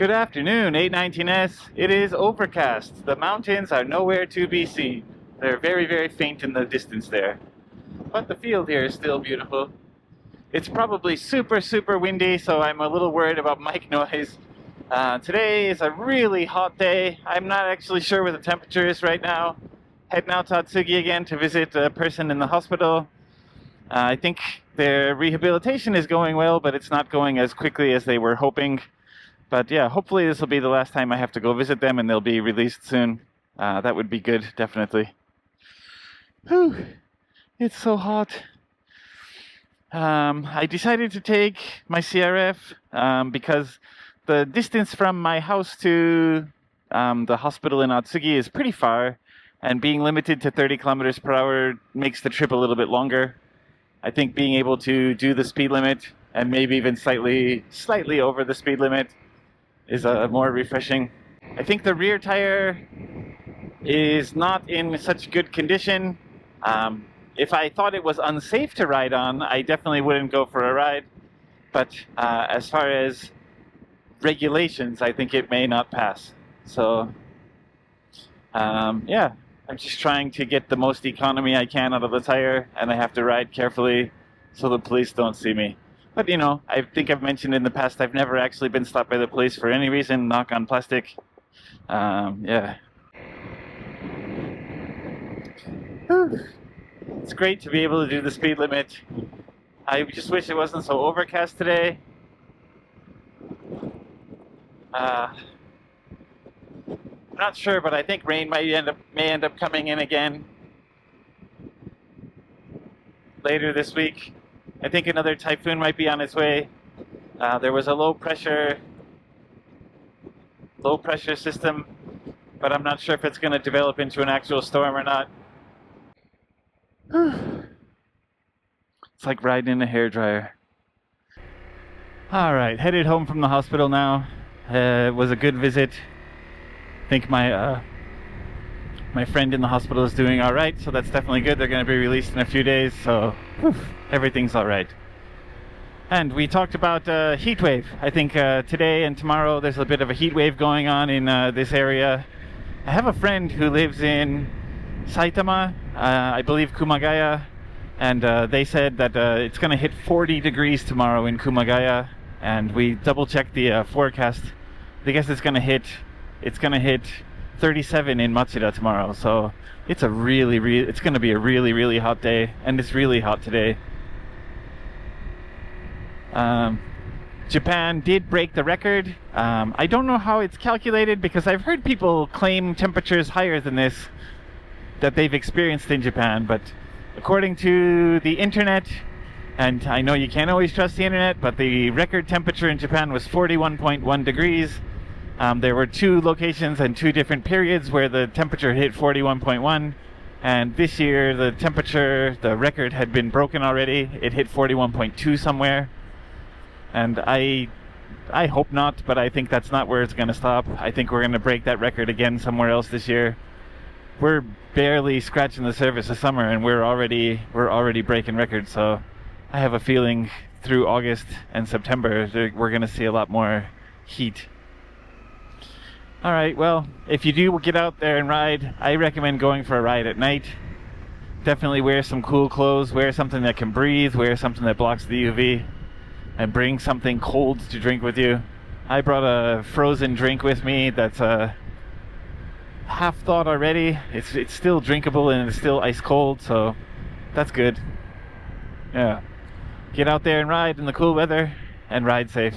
Good afternoon, 819S. It is overcast. The mountains are nowhere to be seen. They're very, very faint in the distance there. But the field here is still beautiful. It's probably super, super windy, so I'm a little worried about mic noise. Today is a really hot day. I'm not actually sure what the temperature is right now. Heading out to Atsugi again to visit a person in the hospital. I think their rehabilitation is going well, but it's not going as quickly as they were hoping. But yeah, hopefully this will be the last time I have to go visit them and they'll be released soon. That would be good, definitely. Whew, it's so hot. I decided to take my CRF because the distance from my house to the hospital in Atsugi is pretty far, and being limited to 30 kilometers per hour makes the trip a little bit longer. I think being able to do the speed limit and maybe even slightly over the speed limit is more refreshing. I think the rear tire is not in such good condition. If I thought it was unsafe to ride on, I definitely wouldn't go for a ride. But as far as regulations, I think it may not pass. So yeah, I'm just trying to get the most economy I can out of the tire, and I have to ride carefully so the police don't see me. But you know, I think I've mentioned in the past, I've never actually been stopped by the police for any reason, knock on plastic. Yeah. Whew. It's great to be able to do the speed limit. I just wish it wasn't so overcast today. I'm not sure, but I think rain may end up coming in again later this week. I think another typhoon might be on its way. There was a low pressure system, but I'm not sure if it's going to develop into an actual storm or not. It's like riding in a hairdryer. All right, headed home from the hospital now. It was a good visit. I think my friend in the hospital is doing all right, so that's definitely good. They're going to be released in a few days, so everything's all right. And we talked about heat wave. I think today and tomorrow there's a bit of a heat wave going on in this area. I have a friend who lives in Saitama, I believe Kumagaya, and they said that it's going to hit 40 degrees tomorrow in Kumagaya, and we double-checked the forecast. I guess it's going to hit 37 in Matsuda tomorrow, so it's it's going to be a really, really hot day, and it's really hot today. Japan did break the record. I don't know how it's calculated, because I've heard people claim temperatures higher than this that they've experienced in Japan, but according to the internet, and I know you can't always trust the internet, but the record temperature in Japan was 41.1 degrees. There were 2 locations and 2 different periods where the temperature hit 41.1, and this year the record had been broken already. It hit 41.2 somewhere, and I hope not, but I think that's not where it's going to stop. I think we're going to break that record again somewhere else this year. We're barely scratching the surface of summer, and we're already breaking records, so I have a feeling through August and September we're going to see a lot more heat. All right, well, if you do get out there and ride, I recommend going for a ride at night. Definitely wear some cool clothes, wear something that can breathe, wear something that blocks the UV, and bring something cold to drink with you. I brought a frozen drink with me that's half thawed already. It's still drinkable and it's still ice cold, so that's good. Yeah. Get out there and ride in the cool weather, and ride safe.